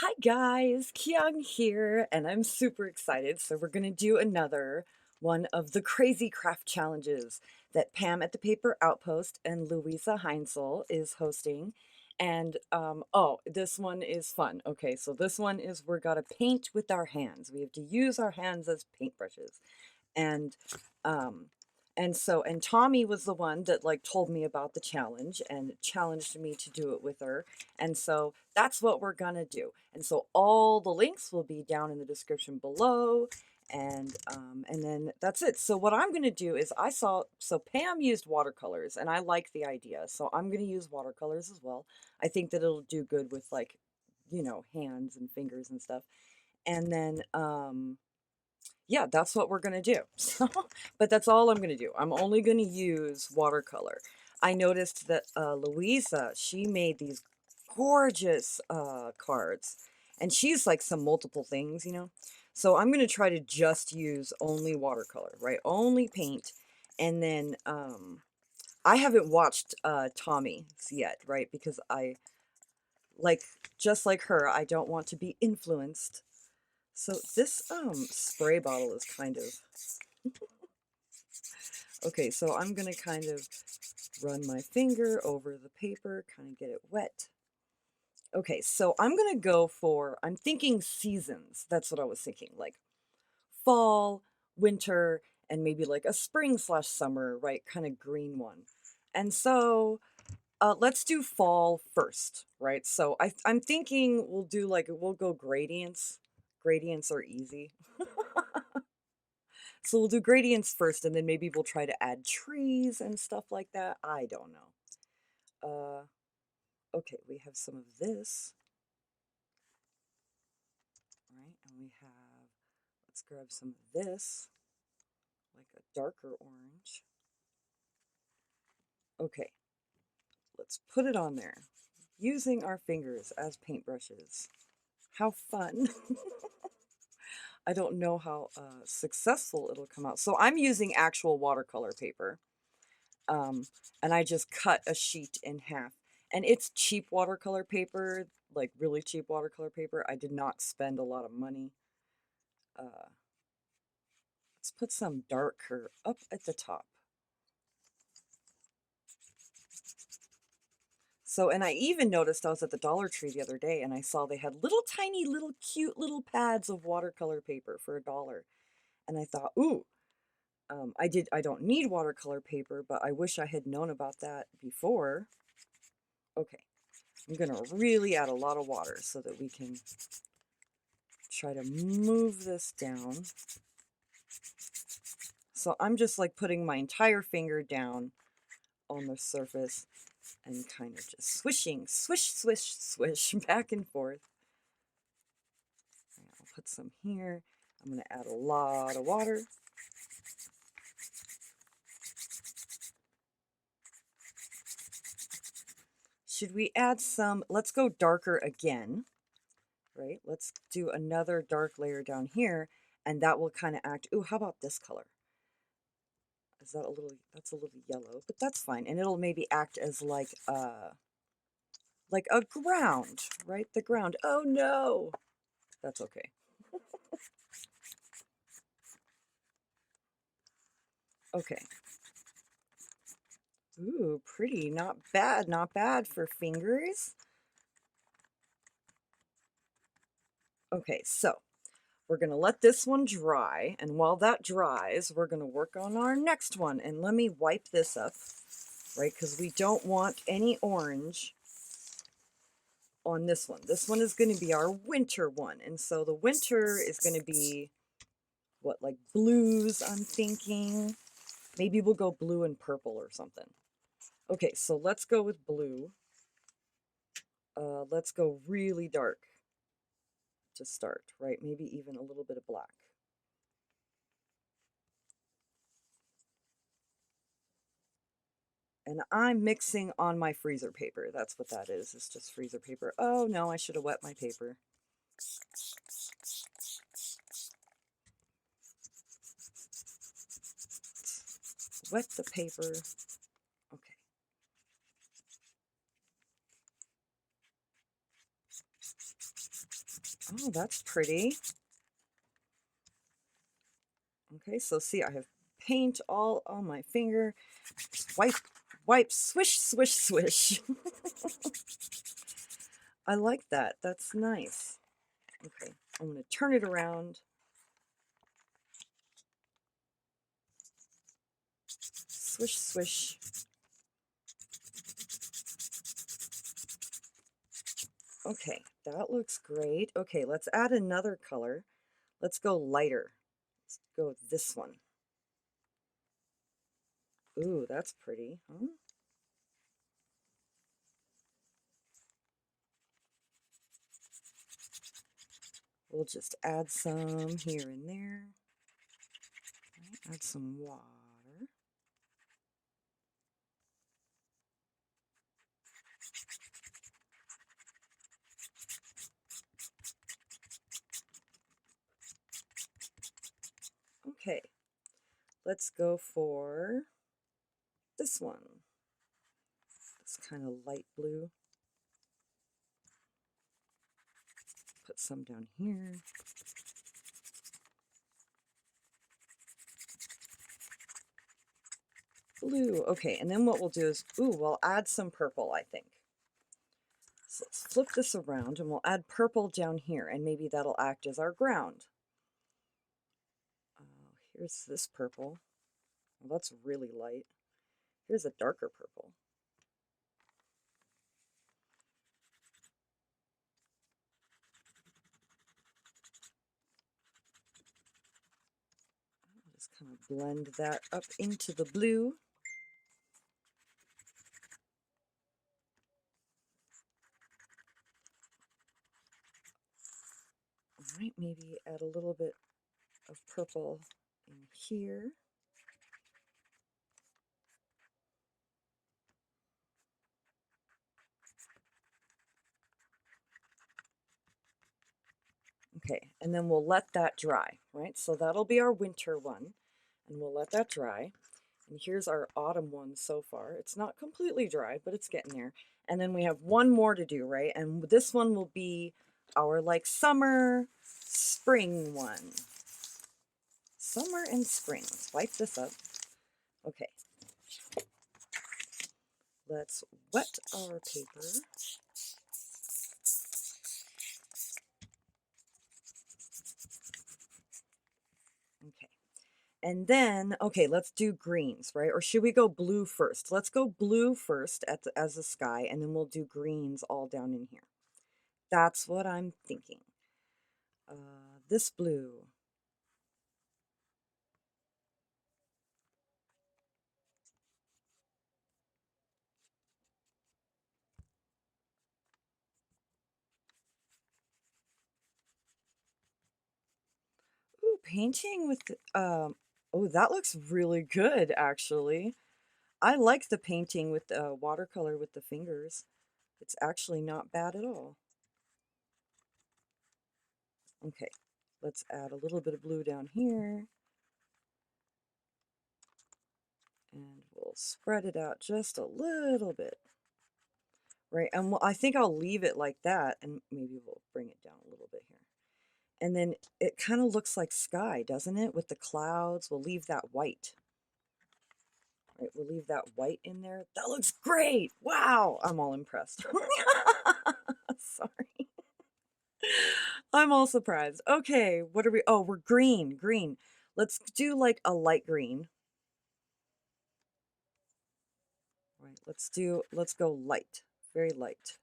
Hi guys, Kyung here, and I'm super excited. So we're gonna do another one of the crazy craft challenges that Pam at the Paper Outpost and Luise Heinzl is hosting. And oh, this one is fun. Okay, so this one is we're gotta paint with our hands. We have to use our hands as paintbrushes. And um and Tommi was the one that like told me about the challenge and challenged me to do it with her. And so that's what we're gonna do. And so all the links will be down in the description below. And then that's it. So what I'm gonna do is so Pam used watercolors and I like the idea. So I'm gonna use watercolors as well. I think that it'll do good with like, hands and fingers and stuff. And then yeah, that's what we're gonna do. So, but that's all I'm gonna do. I'm only gonna use watercolor. I noticed that Louisa, she made these gorgeous cards, and she's like some multiple things. So I'm gonna try to just use only watercolor, right? Only paint, and then I haven't watched Tommi's yet, right? Because like just like her, I don't want to be influenced. So this spray bottle is kind of okay, so I'm gonna kind of run my finger over the paper, kind of get it wet. Okay, so I'm gonna go for, I'm thinking seasons. That's what I was thinking, like fall, winter, and maybe like a spring/summer, right? Kind of green one. And so let's do fall first, right? So I'm thinking we'll go gradients. Gradients are easy. So we'll do gradients first, and then maybe we'll try to add trees and stuff like that. I don't know. Okay, we have some of this, right? And we have, let's grab some of this, like a darker orange. Okay, let's put it on there, using our fingers as paintbrushes. How fun. I don't know how successful it'll come out. So I'm using actual watercolor paper. Um, and I just cut a sheet in half. And it's cheap watercolor paper, like really cheap watercolor paper. I did not spend a lot of money. Uh, let's put some darker up at the top. So, and I even noticed I was at the Dollar Tree the other day and I saw they had little tiny little cute little pads of watercolor paper for $1. And I thought, ooh, I don't need watercolor paper, but I wish I had known about that before. Okay, I'm gonna really add a lot of water so that we can try to move this down. So I'm just like putting my entire finger down on the surface and kind of just swishing, swish, swish, swish, back and forth. And I'll put some here. I'm going to add a lot of water. Should we add some? Let's go darker again, right? Let's do another dark layer down here, and that will kind of act. Ooh, how about this color? Is that a little, that's a little yellow, but that's fine. And it'll maybe act as like a ground, right? The ground. Oh no, that's okay. Okay. Ooh, pretty. Not bad. Not bad for fingers. Okay, so we're going to let this one dry. And while that dries, we're going to work on our next one. And let me wipe this up, right? Because we don't want any orange on this one. This one is going to be our winter one. And so the winter is going to be, what, like blues, I'm thinking. Maybe we'll go blue and purple or something. Okay, so let's go with blue. Let's go really dark to start, right? Maybe even a little bit of black. And I'm mixing on my freezer paper. That's what that is. It's just freezer paper. Oh no, I should have wet my paper. Wet the paper. Okay. Oh, that's pretty. Okay, so see, I have paint all on my finger. Wipe, wipe, swish, swish, swish. I like that. That's nice. Okay, I'm going to turn it around. Swish, swish. Okay, that looks great. Okay, let's add another color. Let's go lighter. Let's go with this one. Ooh, that's pretty, huh? We'll just add some here and there. Right, add some water. Okay, let's go for this one. This kind of light blue. Put some down here. Blue. Okay, and then what we'll do is, we'll add some purple, I think. So let's flip this around and we'll add purple down here, and maybe that'll act as our ground. Here's this purple. Well, that's really light. Here's a darker purple. I'll just kind of blend that up into the blue. All right, maybe add a little bit of purple in here. Okay, and then we'll let that dry, right? So that'll be our winter one, and we'll let that dry. And here's our autumn one so far. It's not completely dry, but it's getting there. And then we have one more to do, right? And this one will be our like summer, spring one. Summer and spring. Let's wipe this up. Okay. Let's wet our paper. Okay. And then, okay, let's do greens, right? Or should we go blue first? Let's go blue first as a sky, and then we'll do greens all down in here. That's what I'm thinking. This blue. Ooh, painting with, oh, that looks really good, actually. I like the painting with watercolor with the fingers. It's actually not bad at all. Okay, let's add a little bit of blue down here. And we'll spread it out just a little bit. Right, and I think I'll leave it like that, and maybe we'll bring it down a little bit here. And then it kind of looks like sky, doesn't it? With the clouds, we'll leave that white. Right, we'll leave that white in there. That looks great! Wow! I'm all impressed. Sorry. I'm all surprised. Okay, what are we? Oh, we're green, green. Let's do like a light green. Right, let's go light, very light.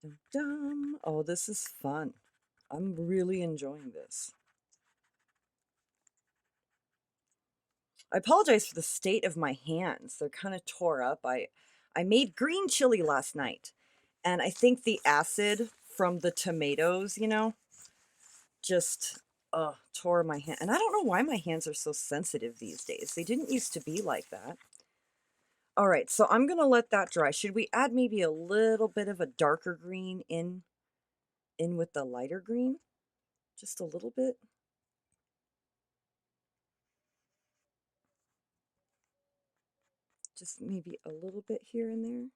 Dum, dum. Oh, this is fun. I'm really enjoying this. I apologize for the state of my hands. They're kind of tore up. I made green chili last night, and I think the acid from the tomatoes, just tore my hand. And I don't know why my hands are so sensitive these days. They didn't used to be like that. All right, so I'm gonna let that dry. Should we add maybe a little bit of a darker green in with the lighter green? Just a little bit? Just maybe a little bit here and there?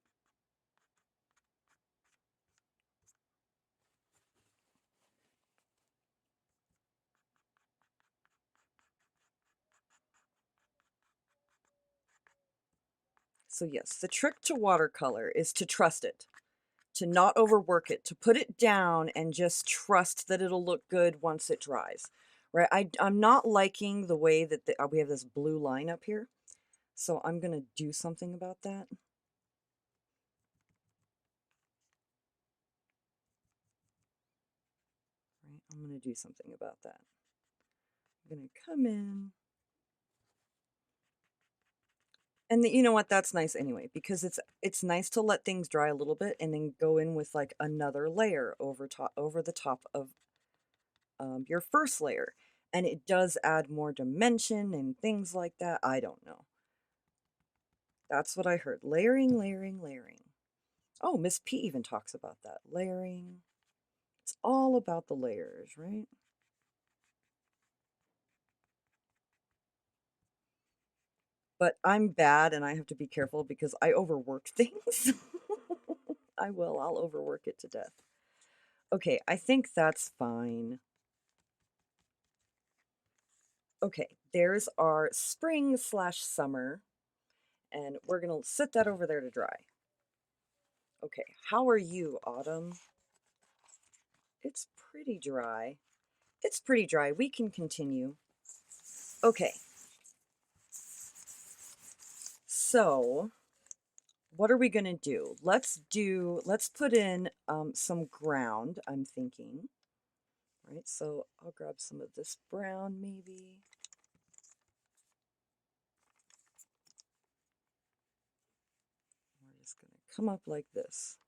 So yes, the trick to watercolor is to trust it, to not overwork it, to put it down and just trust that it'll look good once it dries, right? I'm not liking the way that we have this blue line up here, so I'm gonna do something about that. Right, I'm gonna do something about that. I'm gonna come in. And you know what? That's nice anyway, because it's nice to let things dry a little bit and then go in with like another layer over the top of your first layer. And it does add more dimension and things like that. I don't know. That's what I heard. Layering, layering, layering. Oh, Miss P even talks about that. Layering. It's all about the layers, right? But I'm bad and I have to be careful because I overwork things. I will. I'll overwork it to death. Okay, I think that's fine. Okay, there's our spring slash summer, and we're gonna sit that over there to dry. Okay, how are you, autumn? It's pretty dry. It's pretty dry. We can continue. Okay, so what are we gonna do? Let's put in some ground, I'm thinking. Right, so I'll grab some of this brown maybe. We're just gonna come up like this.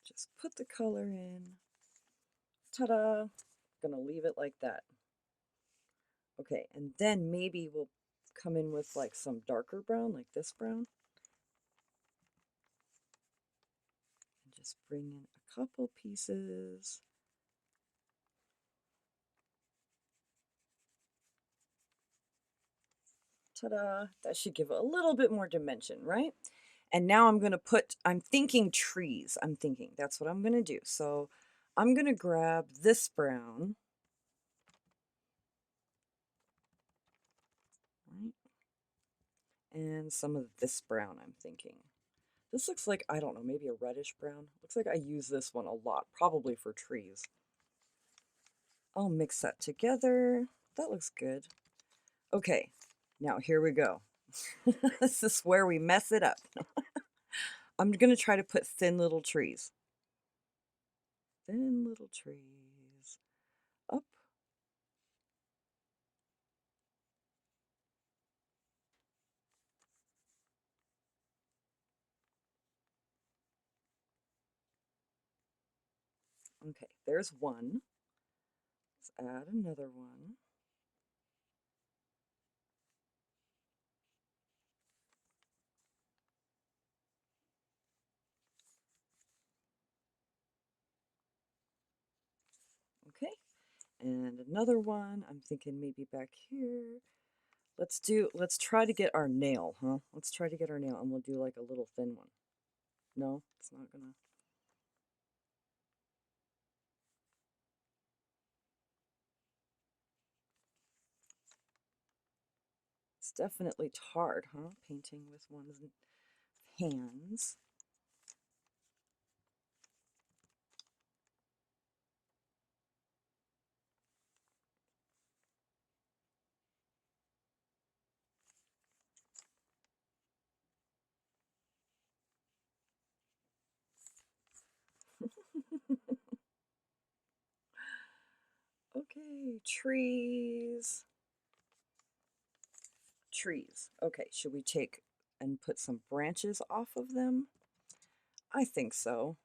Just put the color in. Ta-da! Gonna leave it like that. Okay, and then maybe we'll come in with like some darker brown, like this brown. And just bring in a couple pieces. Ta-da! That should give it a little bit more dimension, right? And now I'm thinking trees. I'm thinking that's what I'm gonna do. So I'm gonna grab this brown. Right? And some of this brown, I'm thinking. This looks like, I don't know, maybe a reddish brown. Looks like I use this one a lot, probably for trees. I'll mix that together. That looks good. Okay, now here we go. This is where we mess it up. I'm going to try to put thin little trees. Thin little trees. Up. Okay, there's one. Let's add another one. Okay, and another one. I'm thinking maybe back here. Let's try to get our nail, huh? Let's try to get our nail, and we'll do like a little thin one. No, it's not gonna. It's definitely hard, huh? Painting with one's hands. Okay, trees. Trees. Okay, should we take and put some branches off of them? I think so.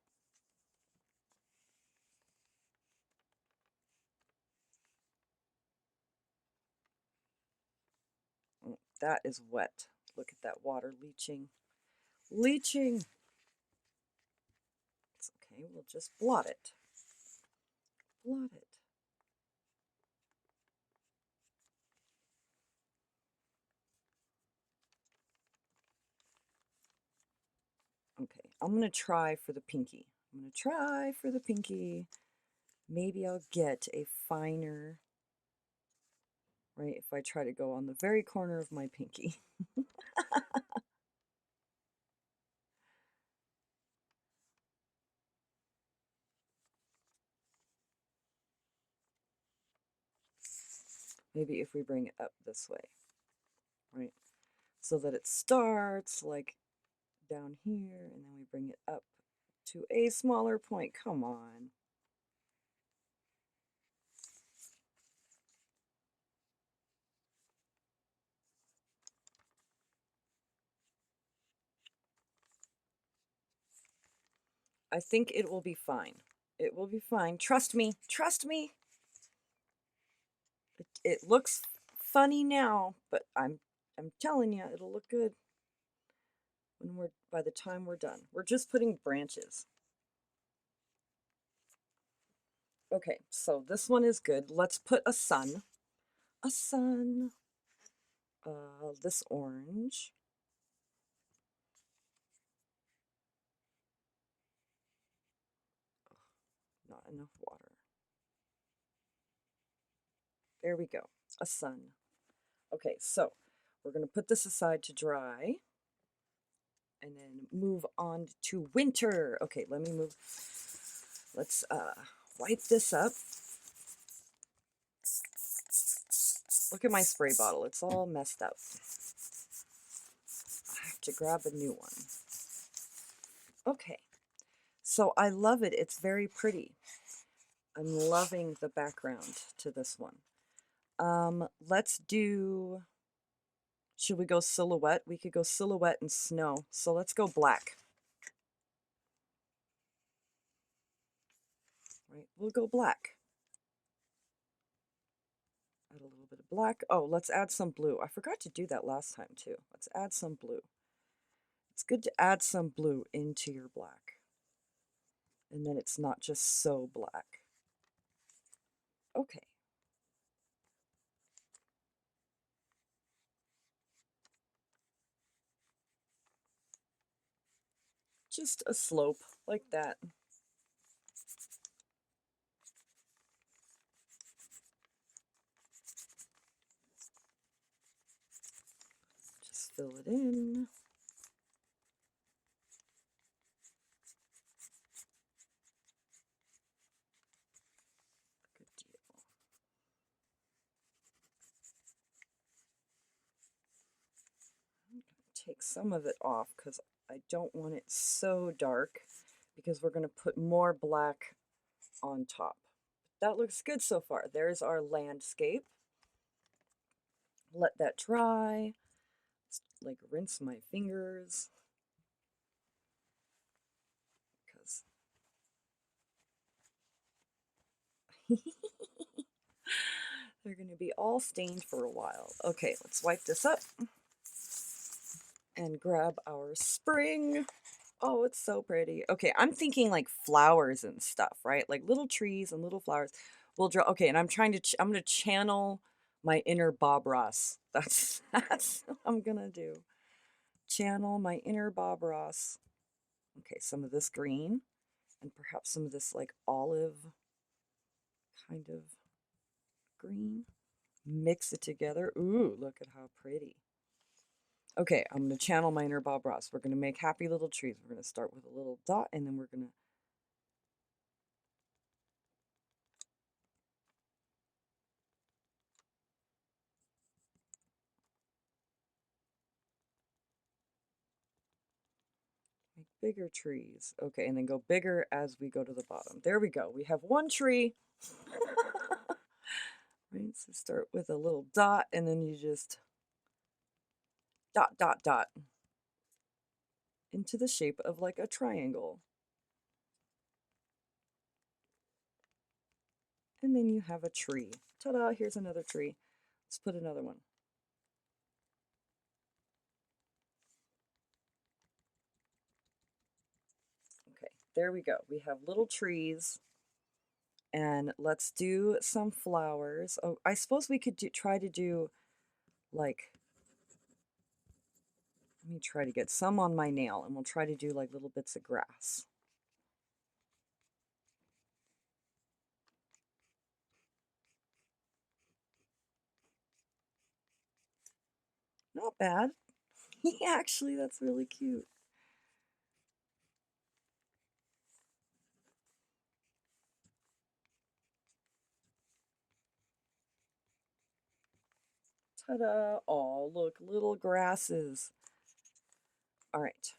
Oh, that is wet. Look at that water leaching. Leaching. It's okay, we'll just blot it. Blot it. Okay, I'm going to try for the pinky. I'm going to try for the pinky. Maybe I'll get a finer, right, if I try to go on the very corner of my pinky. Maybe if we bring it up this way, right, so that it starts like down here, and then we bring it up to a smaller point. Come on. I think it will be fine. It will be fine. Trust me. Trust me. It looks funny now, but I'm telling you, it'll look good when we're by the time we're done. We're just putting branches. Okay, so this one is good. Let's put a sun. A sun. This orange. Not enough water. There we go. A sun. Okay, so we're going to put this aside to dry and then move on to winter. Okay, let me move. Let's wipe this up. Look at my spray bottle. It's all messed up. I have to grab a new one. Okay, so I love it. It's very pretty. I'm loving the background to this one. Let's do, should we go silhouette? We could go silhouette and snow. So let's go black. Right, we'll go black. Add a little bit of black. Oh, let's add some blue. I forgot to do that last time too. Let's add some blue. It's good to add some blue into your black. And then it's not just so black. Okay. Just a slope like that. Just fill it in. Good deal. I'm going to take some of it off because I don't want it so dark because we're going to put more black on top. That looks good so far. There's our landscape. Let that dry. Like rinse my fingers because they're going to be all stained for a while. Okay, let's wipe this up and grab our spring. Oh, it's so pretty. Okay, I'm thinking like flowers and stuff, right? Like little trees and little flowers. We'll draw. Okay, and I'm trying to. I'm going to channel my inner Bob Ross. That's what I'm gonna do. Channel my inner Bob Ross. Okay, some of this green, and perhaps some of this like olive kind of green. Mix it together. Ooh, look at how pretty. Okay, I'm going to channel my inner Bob Ross. We're going to make happy little trees. We're going to start with a little dot, and then we're going to make bigger trees. Okay, and then go bigger as we go to the bottom. There we go. We have one tree. Right, so start with a little dot, and then you just dot, dot, dot into the shape of like a triangle. And then you have a tree. Ta-da, here's another tree. Let's put another one. Okay, there we go. We have little trees. And let's do some flowers. Oh, I suppose we could try to do like, let me try to get some on my nail, and we'll try to do like little bits of grass. Not bad. Yeah, actually, that's really cute. Ta-da! Oh, look, little grasses. All right,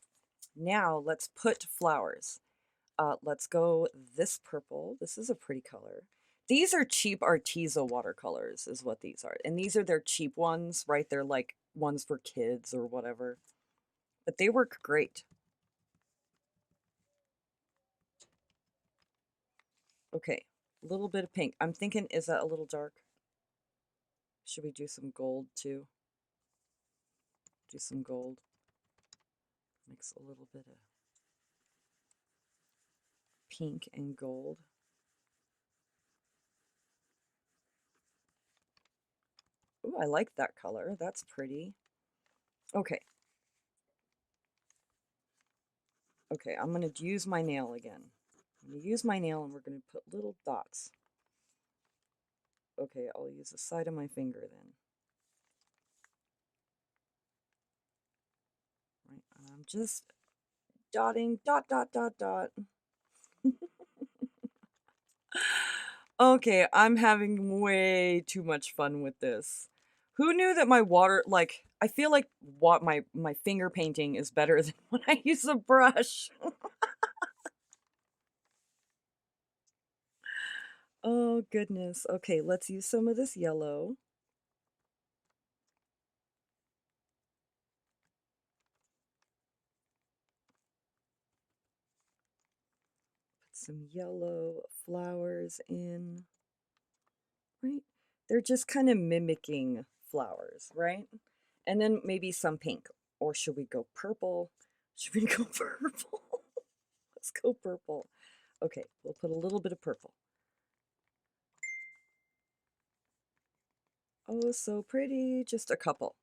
now let's put flowers. Let's go this purple. This is a pretty color. These are cheap Arteza watercolors is what these are. And these are their cheap ones, right? They're like ones for kids or whatever. But they work great. Okay, a little bit of pink. I'm thinking, is that a little dark? Should we do some gold too? Do some gold. Mix a little bit of pink and gold. Ooh, I like that color. That's pretty. Okay. Okay, I'm going to use my nail again. I'm going to use my nail and we're going to put little dots. Okay, I'll use the side of my finger then. Right, I'm just dotting, dot, dot, dot, dot. Okay, I'm having way too much fun with this. Who knew that my water, like, I feel like what my finger painting is better than when I use a brush. Oh, goodness. Okay, let's use some of this yellow. Put some yellow flowers in, right? They're just kind of mimicking flowers, right? And then maybe some pink. Or should we go purple? Should we go purple? Let's go purple. Okay, we'll put a little bit of purple. Oh, so pretty. Just a couple.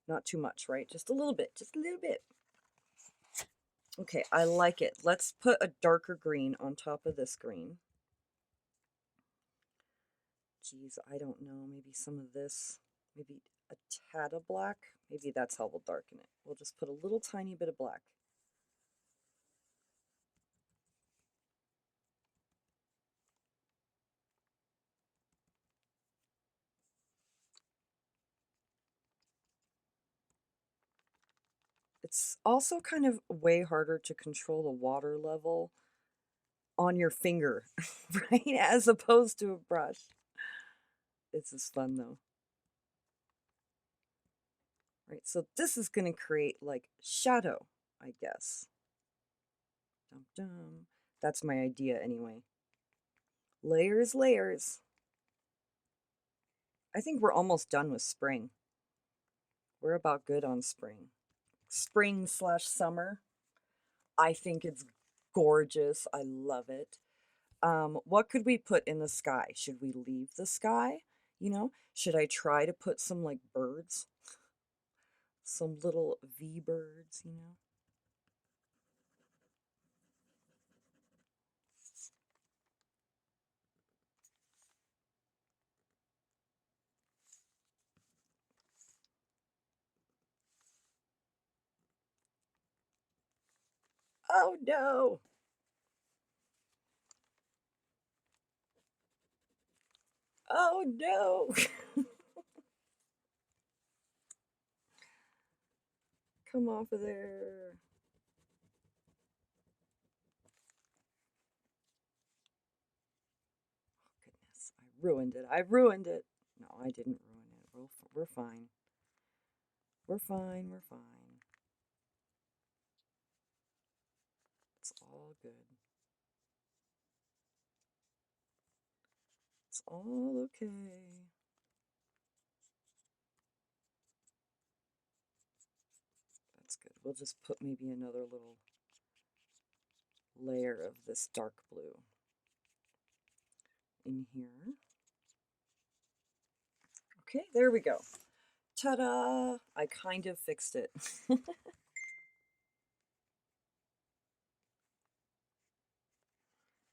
Not too much, right? Just a little bit. Just a little bit. Okay, I like it. Let's put a darker green on top of this green. Geez, I don't know. Maybe some of this. Maybe a tad of black. Maybe that's how we'll darken it. We'll just put a little tiny bit of black. It's also kind of way harder to control the water level on your finger, right? As opposed to a brush. This is fun though. Right, so this is going to create like shadow, I guess. Dum dum. That's my idea anyway. Layers, layers. I think we're almost done with spring. We're about good on spring. Spring slash summer. I think it's gorgeous. I love it. What could we put in the sky? Should we leave the sky? You know, should I try to put some like birds? Some little V birds, you know? Oh no! Oh no! Come off of there. Goodness, I ruined it. I ruined it. No, I didn't ruin it. We're fine. We're fine. We're fine. It's all okay. That's good. We'll just put maybe another little layer of this dark blue in here. Okay, there we go. Ta-da! I kind of fixed it.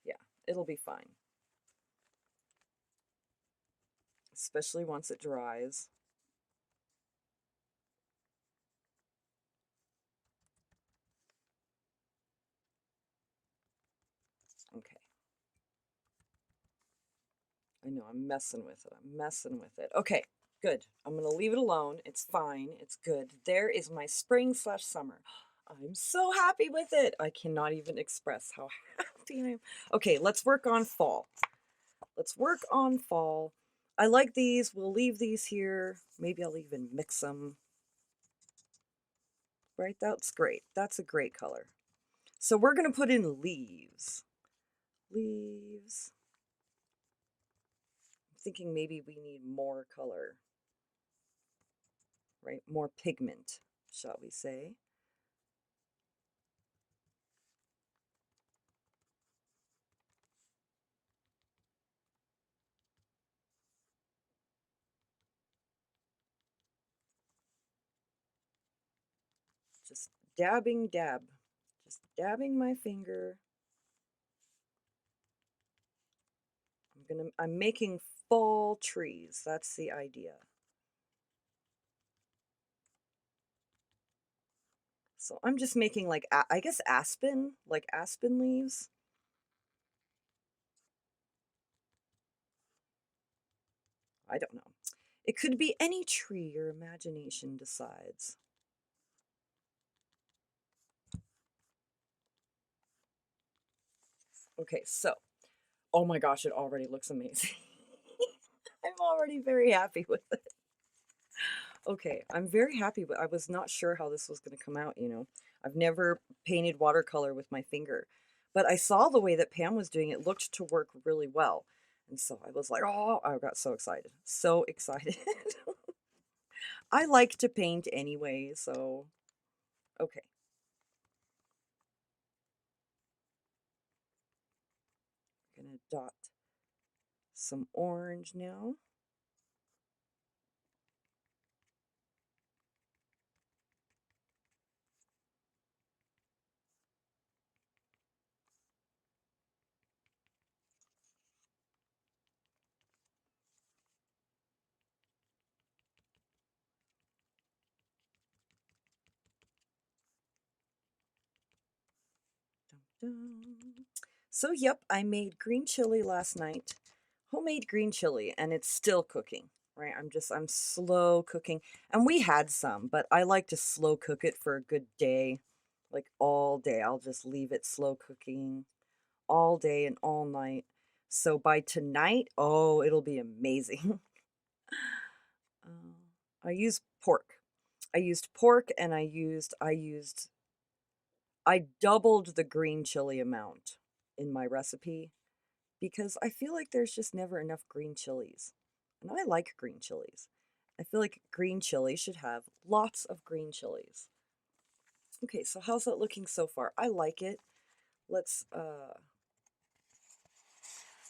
Yeah, it'll be fine. Especially once it dries. Okay. I know, I'm messing with it. I'm messing with it. Okay, good. I'm going to leave it alone. It's fine. It's good. There is my spring/summer. I'm so happy with it. I cannot even express how happy I am. Okay, let's work on fall. Let's work on fall. I like these. We'll leave these here. Maybe I'll even mix them. Right? That's great. That's a great color. So we're going to put in leaves. Leaves. I'm thinking maybe we need more color. Right? More pigment, shall we say. Just dabbing dab. Just dabbing my finger. I'm making fall trees. That's the idea. So I'm just making like, I guess aspen, like aspen leaves. I don't know. It could be any tree your imagination decides. Okay, so, oh my gosh, it already looks amazing. I'm already very happy with it. Okay, I'm very happy, but I was not sure how this was going to come out, you know. I've never painted watercolor with my finger, but I saw the way that Pam was doing it looked to work really well. And so I was like, oh, I got so excited. So excited. I like to paint anyway, so okay. I'm gonna dot some orange now. Dun, dun. So, yep, I made green chili last night. Homemade green chili, and it's still cooking, right? I'm slow cooking. And we had some, but I like to slow cook it for a good day, like all day. I'll just leave it slow cooking all day and all night. So by tonight, oh, it'll be amazing. I used pork. I used pork and I doubled the green chili amount in my recipe because I feel like there's just never enough green chilies. And I like green chilies. I feel like green chili should have lots of green chilies. Okay, so how's that looking so far? I like it. Let's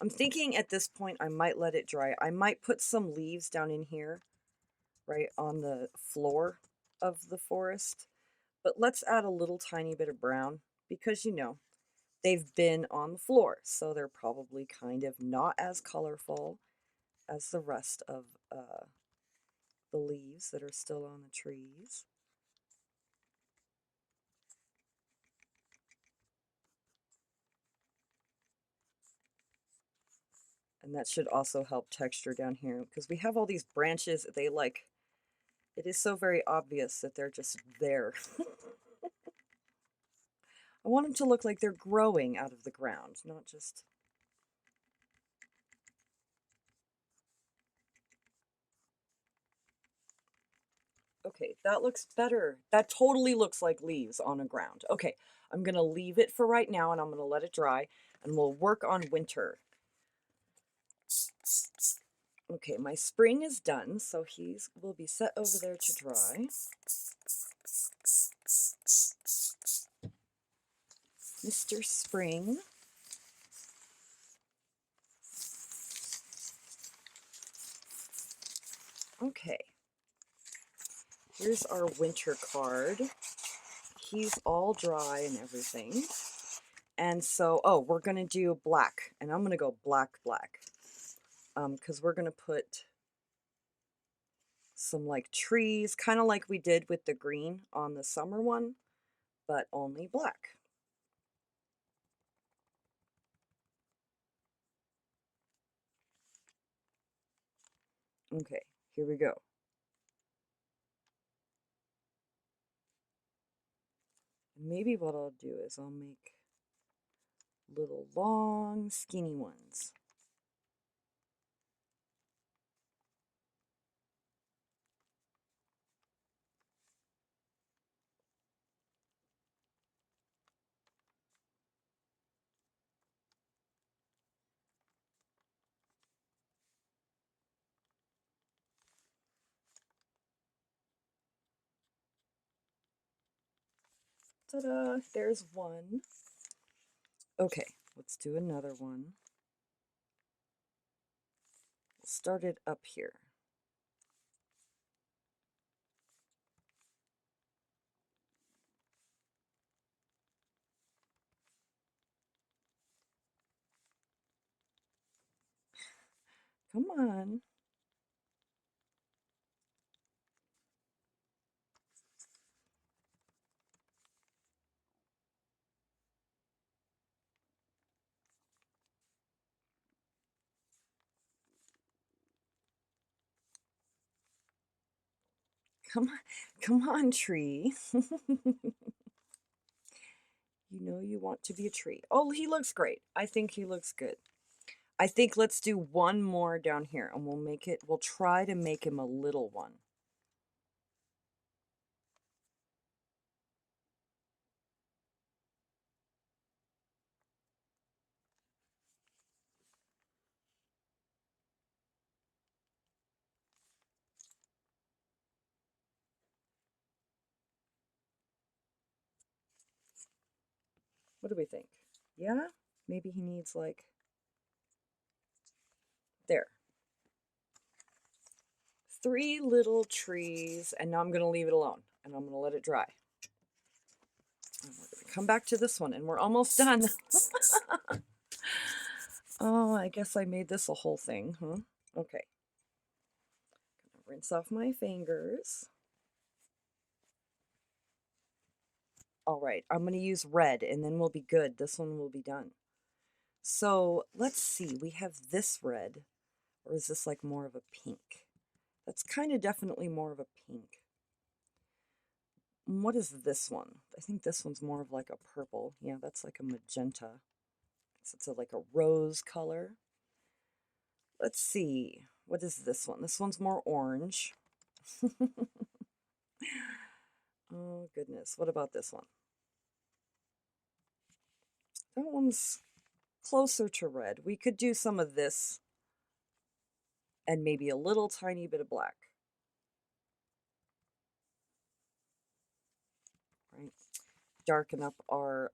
I'm thinking at this point I might let it dry. I might put some leaves down in here, right on the floor of the forest. But let's add a little tiny bit of brown because you know, they've been on the floor, so they're probably kind of not as colorful as the rest of the leaves that are still on the trees. And that should also help texture down here because we have all these branches. It is so very obvious that they're just there. I want them to look like they're growing out of the ground, not just... Okay, that looks better. That totally looks like leaves on a ground. Okay, I'm going to leave it for right now and I'm going to let it dry and we'll work on winter. Okay, my spring is done, so he's will be set over there to dry. Mr. Spring. Okay, here's our winter card. He's all dry and everything. And so, oh, we're going to do black, and I'm going to go black, because we're going to put some like trees, kind of like we did with the green on the summer one, but only black. Okay, here we go. Maybe what I'll do is I'll make little long skinny ones. Ta-da, there's one. Okay, let's do another one. We'll start it up here. Come on. Come on, tree. You know you want to be a tree. Oh, he looks great. I think he looks good. I think let's do one more down here and we'll try to make him a little one. What do we think? Yeah? Maybe he needs like, there. 3 little trees, and now I'm going to leave it alone and I'm going to let it dry. And we're going to come back to this one and we're almost done. Oh, I guess I made this a whole thing, huh? Okay. Gonna rinse off my fingers. All right, I'm going to use red and then we'll be good. This one will be done. So let's see, we have this red, or is this like more of a pink? That's kind of definitely more of a pink. What is this one? I think this one's more of like a purple. Yeah, that's like a magenta. So it's like a rose color. Let's see, what is this one? This one's more orange. Oh goodness, what about this one? That one's closer to red. We could do some of this and maybe a little tiny bit of black. Right? Darken up our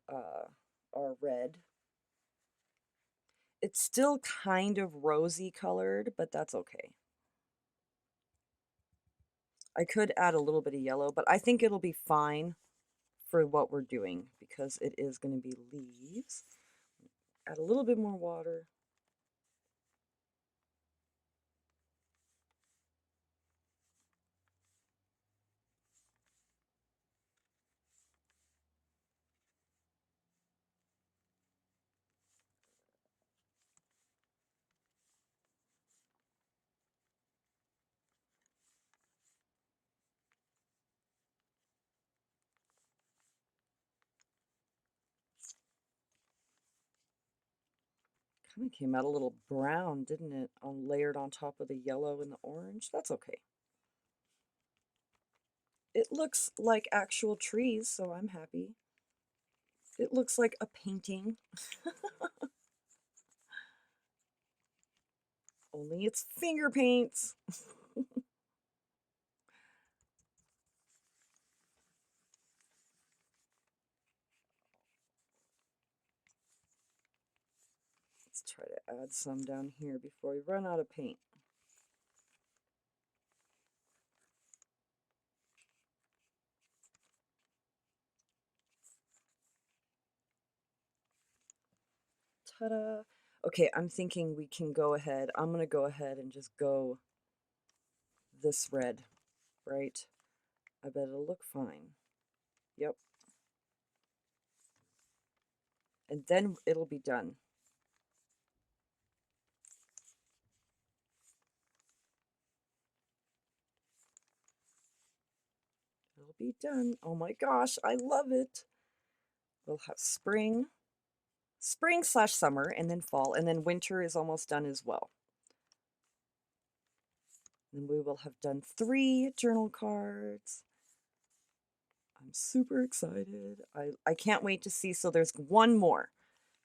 red. It's still kind of rosy colored, but that's okay. I could add a little bit of yellow, but I think it'll be fine for what we're doing because it is going to be leaves. Add a little bit more water. Kind of came out a little brown, didn't it? Layered on top of the yellow and the orange. That's okay. It looks like actual trees, so I'm happy. It looks like a painting. Only it's finger paints. Let's try to add some down here before we run out of paint. Ta-da. Okay, I'm thinking we can go ahead. I'm going to go ahead and just go this red, right? I bet it'll look fine. Yep. And then it'll be done. It'll be done. Oh my gosh, I love it. We'll have spring / summer, and then fall, and then winter is almost done as well. And we will have done 3 journal cards. I'm super excited. I can't wait to see. So there's one more.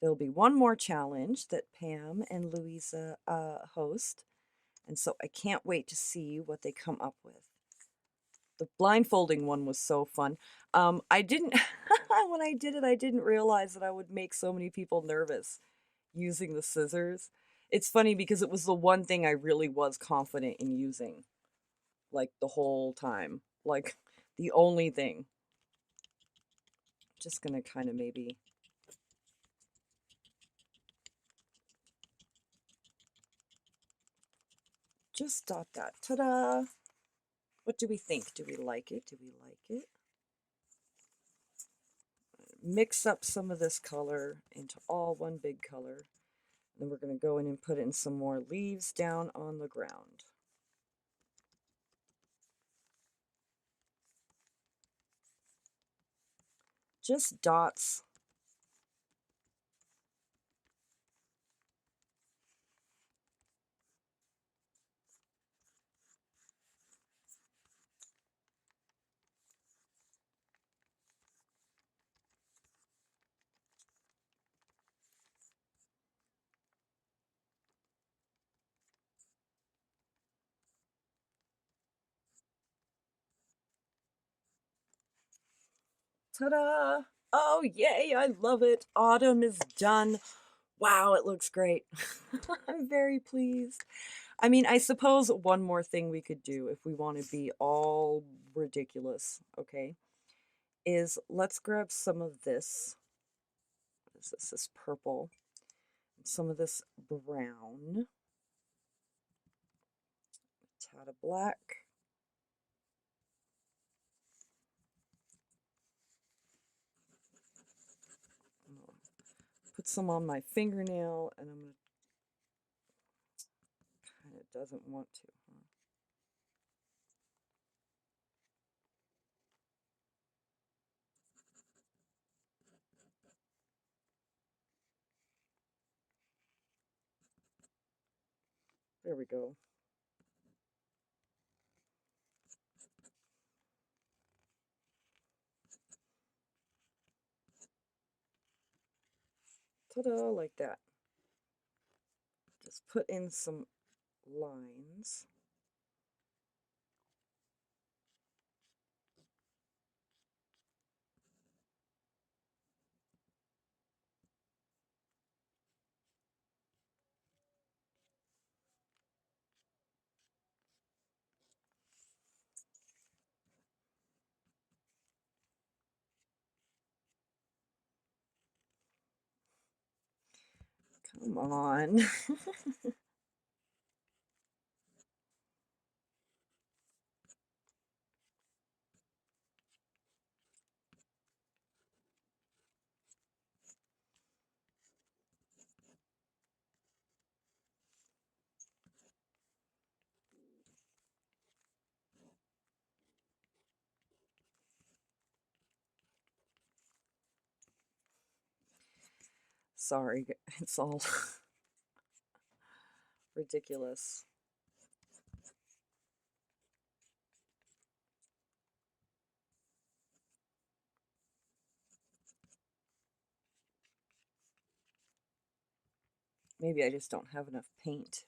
There'll be one more challenge that Pam and Luise host. And so I can't wait to see what they come up with. The blindfolding one was so fun. I didn't, when I did it, I didn't realize that I would make so many people nervous using the scissors. It's funny because it was the one thing I really was confident in using, like the whole time. Like the only thing. Just gonna kind of maybe just dot that. Ta-da! What do we think? Do we like it? Do we like it? Mix up some of this color into all one big color. Then we're going to go in and put in some more leaves down on the ground. Just dots. Ta-da! Oh, yay, I love it. Autumn is done. Wow, it looks great. I'm very pleased. I mean, I suppose one more thing we could do if we want to be all ridiculous, okay, is let's grab some of this. What is this? This purple. Some of this brown. A tad of black. Put some on my fingernail, and I'm going to kind of doesn't want to. Huh? There we go. Ta-da, like that. Just put in some lines. Come on. Sorry, it's all ridiculous. Maybe I just don't have enough paint.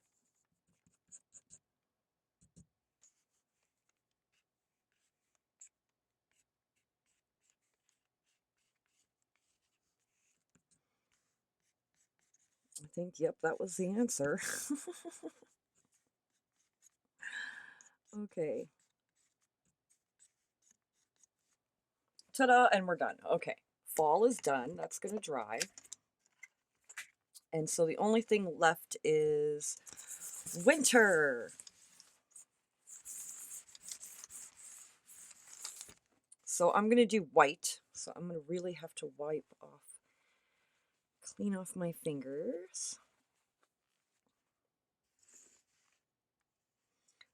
think, yep, that was the answer. Okay. Ta-da, and we're done. Okay, fall is done. That's going to dry. And so the only thing left is winter. So I'm going to do white. So I'm going to really have to clean off my fingers.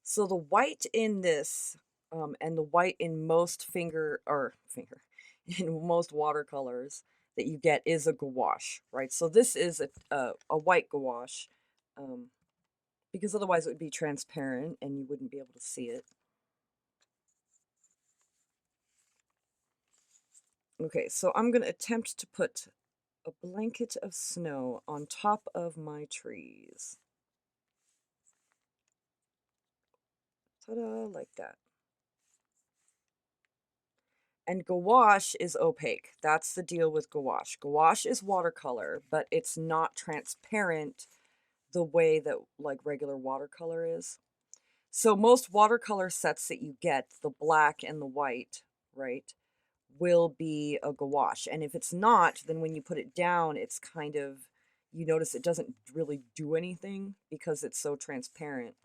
So the white in this and the white in most in most watercolors that you get is a gouache, right? So this is a white gouache because otherwise it would be transparent and you wouldn't be able to see it. Okay, so I'm going to attempt to put a blanket of snow on top of my trees. Ta-da, like that. And gouache is opaque. That's the deal with gouache. Gouache is watercolor, but it's not transparent the way that like regular watercolor is. So most watercolor sets that you get, the black and the white, right, will be a gouache. And if it's not, then when you put it down, it's kind of, you notice it doesn't really do anything because it's so transparent.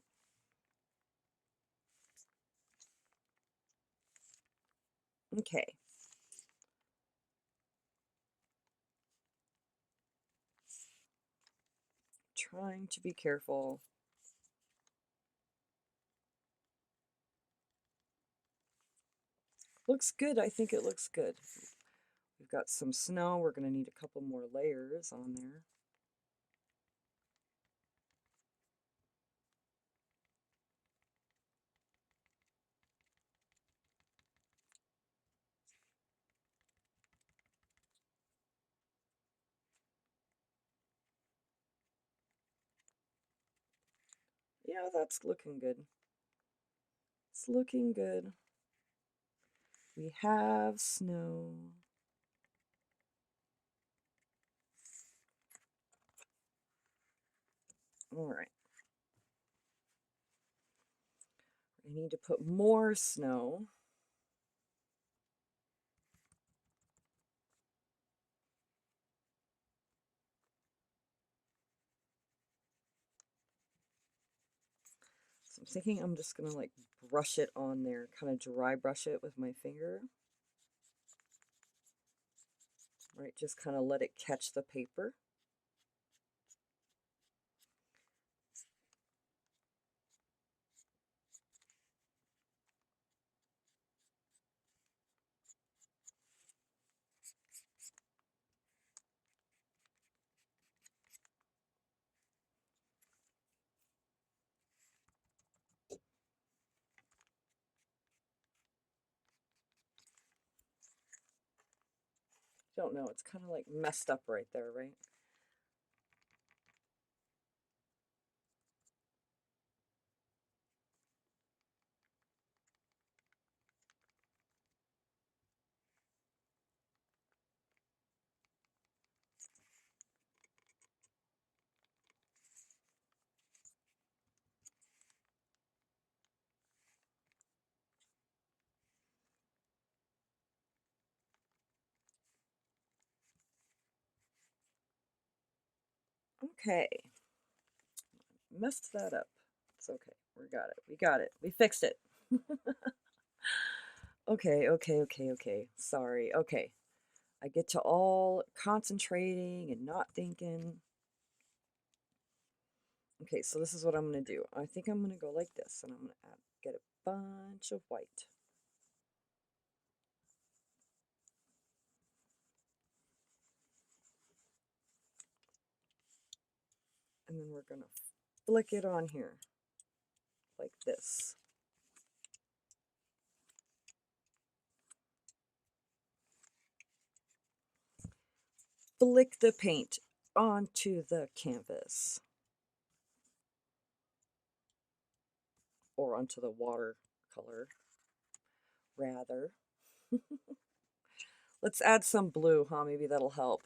Okay. Trying to be careful. Looks good. I think it looks good. We've got some snow. We're going to need a couple more layers on there. Yeah, that's looking good. It's looking good. We have snow. All right. I need to put more snow. So I'm thinking I'm just going to like brush it on there, kind of dry brush it with my finger. Right, just kind of let it catch the paper. Don't know, it's kind of like messed up right there, right? Okay. Messed that up. It's okay. We got it. We got it. We fixed it. Okay, okay. Sorry. Okay. I get to all concentrating and not thinking. Okay, so this is what I'm going to do. I think I'm going to go like this, and I'm going to get a bunch of white. And then we're going to flick it on here, like this. Flick the paint onto the canvas. Or onto the watercolor, rather. Let's add some blue, huh? Maybe that'll help.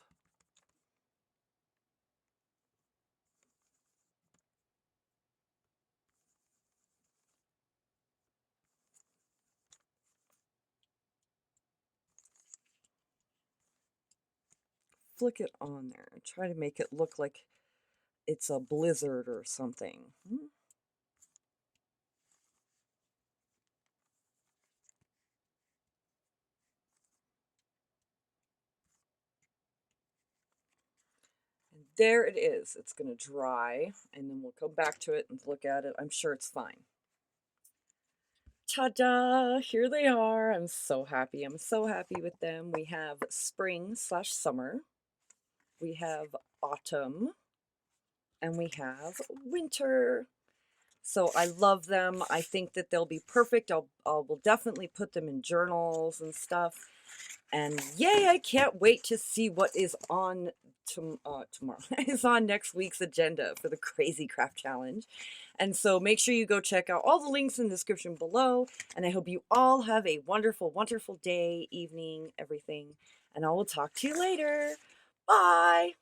flick it on there and try to make it look like it's a blizzard or something. And there it is. It's going to dry, and then we'll come back to it and look at it. I'm sure it's fine. Ta-da! Here they are. I'm so happy. I'm so happy with them. We have spring/summer. We have autumn. And we have winter. So I love them. I think that they'll be perfect. Will definitely put them in journals and stuff. And yay, I can't wait to see what is on tomorrow. Is on next week's agenda for the Crazy Craft Challenge. And so make sure you go check out all the links in the description below. And I hope you all have a wonderful, wonderful day, evening, everything. And I will talk to you later. Bye.